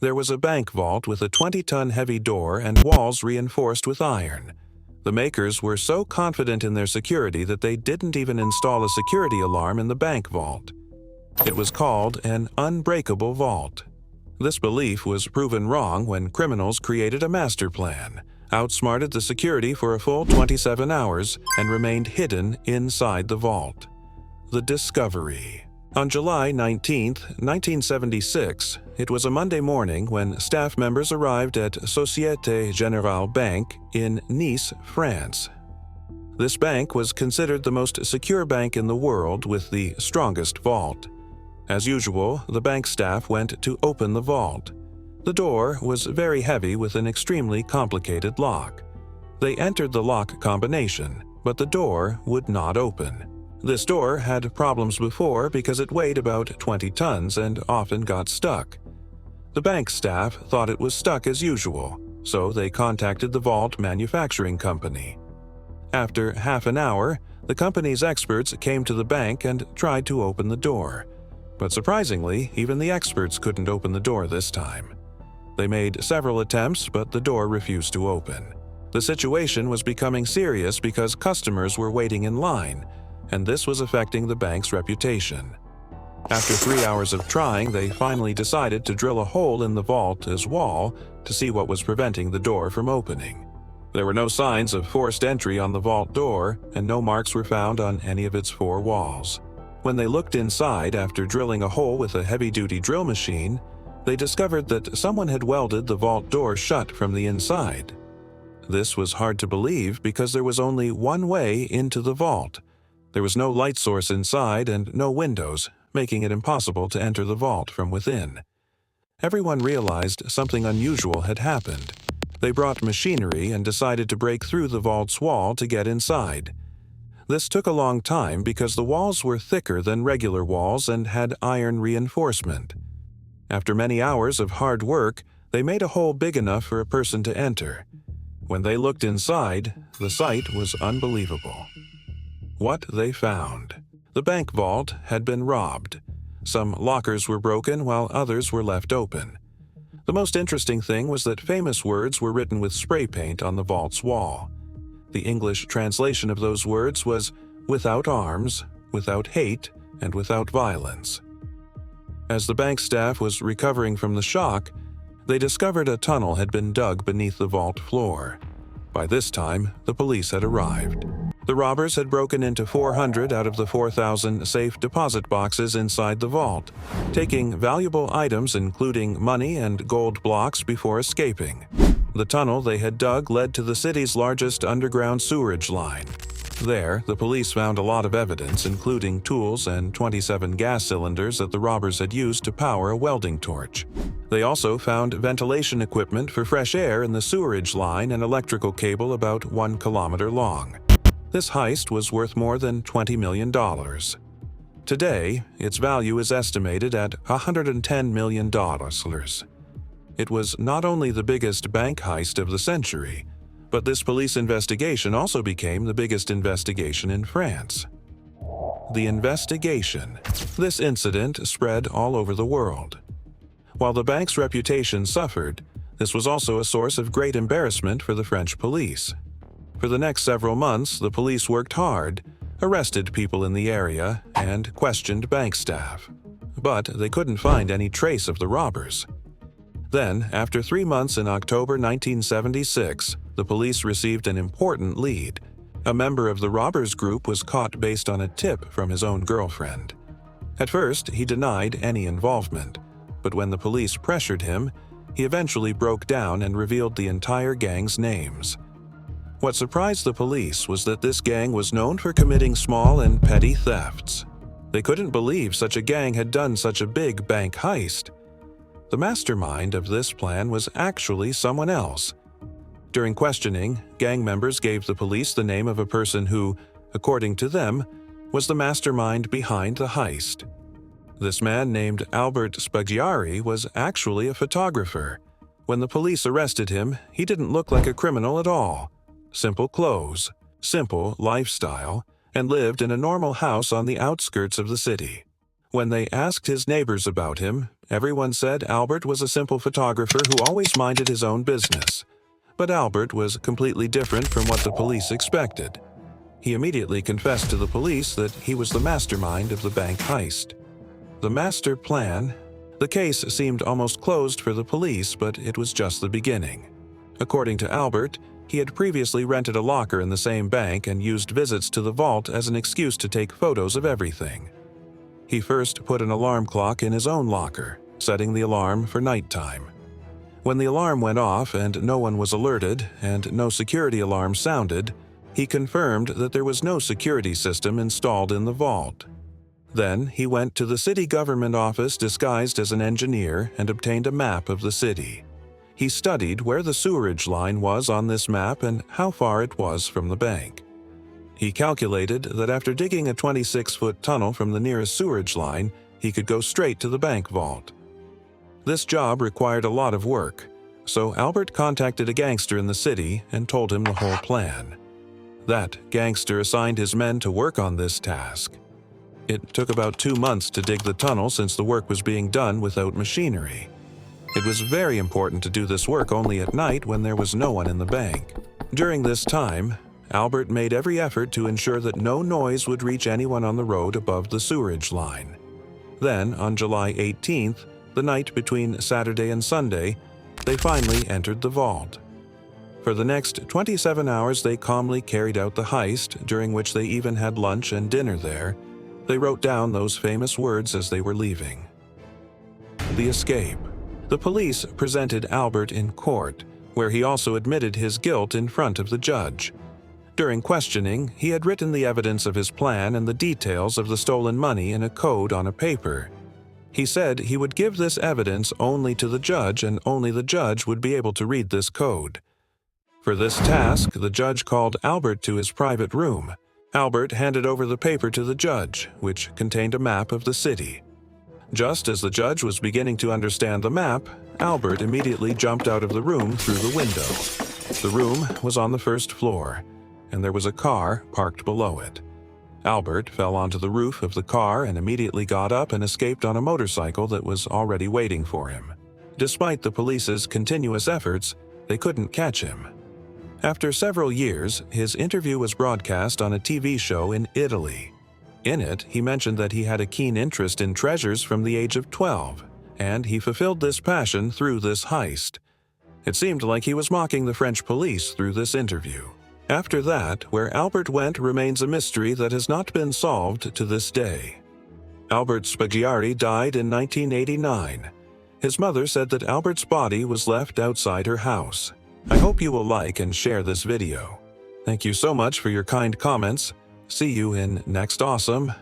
There was a bank vault with a 20-ton heavy door and walls reinforced with iron. The makers were so confident in their security that they didn't even install a security alarm in the bank vault. It was called an unbreakable vault. This belief was proven wrong when criminals created a master plan, outsmarted the security for a full 27 hours, and remained hidden inside the vault. The discovery. On July 19, 1976, it was a Monday morning when staff members arrived at Société Générale Bank in Nice, France. This bank was considered the most secure bank in the world with the strongest vault. As usual, the bank staff went to open the vault. The door was very heavy with an extremely complicated lock. They entered the lock combination, but the door would not open. This door had problems before because it weighed about 20 tons and often got stuck. The bank staff thought it was stuck as usual, so they contacted the vault manufacturing company. After half an hour, the company's experts came to the bank and tried to open the door. But surprisingly, even the experts couldn't open the door this time. They made several attempts, but the door refused to open. The situation was becoming serious because customers were waiting in line, and this was affecting the bank's reputation. After 3 hours of trying, they finally decided to drill a hole in the vault's wall to see what was preventing the door from opening. There were no signs of forced entry on the vault door, and no marks were found on any of its 4 walls. When they looked inside after drilling a hole with a heavy-duty drill machine, they discovered that someone had welded the vault door shut from the inside. This was hard to believe because there was only one way into the vault. There was no light source inside and no windows, making it impossible to enter the vault from within. Everyone realized something unusual had happened. They brought machinery and decided to break through the vault's wall to get inside. This took a long time because the walls were thicker than regular walls and had iron reinforcement. After many hours of hard work, they made a hole big enough for a person to enter. When they looked inside, the sight was unbelievable. What they found. The bank vault had been robbed. Some lockers were broken while others were left open. The most interesting thing was that famous words were written with spray paint on the vault's wall. The English translation of those words was "without arms, without hate, and without violence." As the bank staff was recovering from the shock, they discovered a tunnel had been dug beneath the vault floor. By this time, the police had arrived. The robbers had broken into 400 out of the 4,000 safe deposit boxes inside the vault, taking valuable items including money and gold blocks before escaping. The tunnel they had dug led to the city's largest underground sewerage line. There, the police found a lot of evidence, including tools and 27 gas cylinders that the robbers had used to power a welding torch. They also found ventilation equipment for fresh air in the sewerage line and electrical cable about 1 kilometer long. This heist was worth more than $20 million. Today, its value is estimated at $110 million. It was not only the biggest bank heist of the century, but this police investigation also became the biggest investigation in France. The investigation. This incident spread all over the world. While the bank's reputation suffered, this was also a source of great embarrassment for the French police. For the next several months, the police worked hard, arrested people in the area, and questioned bank staff. But they couldn't find any trace of the robbers. Then, after 3 months in October 1976, the police received an important lead. A member of the robbers group was caught based on a tip from his own girlfriend. At first, he denied any involvement, but when the police pressured him, he eventually broke down and revealed the entire gang's names. What surprised the police was that this gang was known for committing small and petty thefts. They couldn't believe such a gang had done such a big bank heist. The mastermind of this plan was actually someone else. During questioning, gang members gave the police the name of a person who, according to them, was the mastermind behind the heist. This man named Albert Spaggiari was actually a photographer. When the police arrested him, he didn't look like a criminal at all. Simple clothes, simple lifestyle, and lived in a normal house on the outskirts of the city. When they asked his neighbors about him, everyone said Albert was a simple photographer who always minded his own business. But Albert was completely different from what the police expected. He immediately confessed to the police that he was the mastermind of the bank heist. The master plan. The case seemed almost closed for the police, but it was just the beginning. According to Albert, he had previously rented a locker in the same bank and used visits to the vault as an excuse to take photos of everything. He first put an alarm clock in his own locker, setting the alarm for nighttime. When the alarm went off and no one was alerted and no security alarm sounded, he confirmed that there was no security system installed in the vault. Then he went to the city government office disguised as an engineer and obtained a map of the city. He studied where the sewerage line was on this map and how far it was from the bank. He calculated that after digging a 26-foot tunnel from the nearest sewerage line, he could go straight to the bank vault. This job required a lot of work, so Albert contacted a gangster in the city and told him the whole plan. That gangster assigned his men to work on this task. It took about 2 months to dig the tunnel since the work was being done without machinery. It was very important to do this work only at night when there was no one in the bank. During this time, Albert made every effort to ensure that no noise would reach anyone on the road above the sewerage line. Then, on July 18th, the night between Saturday and Sunday, they finally entered the vault. For the next 27 hours, they calmly carried out the heist, during which they even had lunch and dinner there. They wrote down those famous words as they were leaving. The escape. The police presented Albert in court, where he also admitted his guilt in front of the judge. During questioning, he had written the evidence of his plan and the details of the stolen money in a code on a paper. He said he would give this evidence only to the judge, and only the judge would be able to read this code. For this task, the judge called Albert to his private room. Albert handed over the paper to the judge, which contained a map of the city. Just as the judge was beginning to understand the map, Albert immediately jumped out of the room through the window. The room was on the first floor, and there was a car parked below it. Albert fell onto the roof of the car and immediately got up and escaped on a motorcycle that was already waiting for him. Despite the police's continuous efforts, they couldn't catch him. After several years, his interview was broadcast on a TV show in Italy. In it, he mentioned that he had a keen interest in treasures from the age of 12, and he fulfilled this passion through this heist. It seemed like he was mocking the French police through this interview. After that, where Albert went remains a mystery that has not been solved to this day. Albert Spaggiari died in 1989. His mother said that Albert's body was left outside her house. I hope you will like and share this video. Thank you so much for your kind comments. See you in next awesome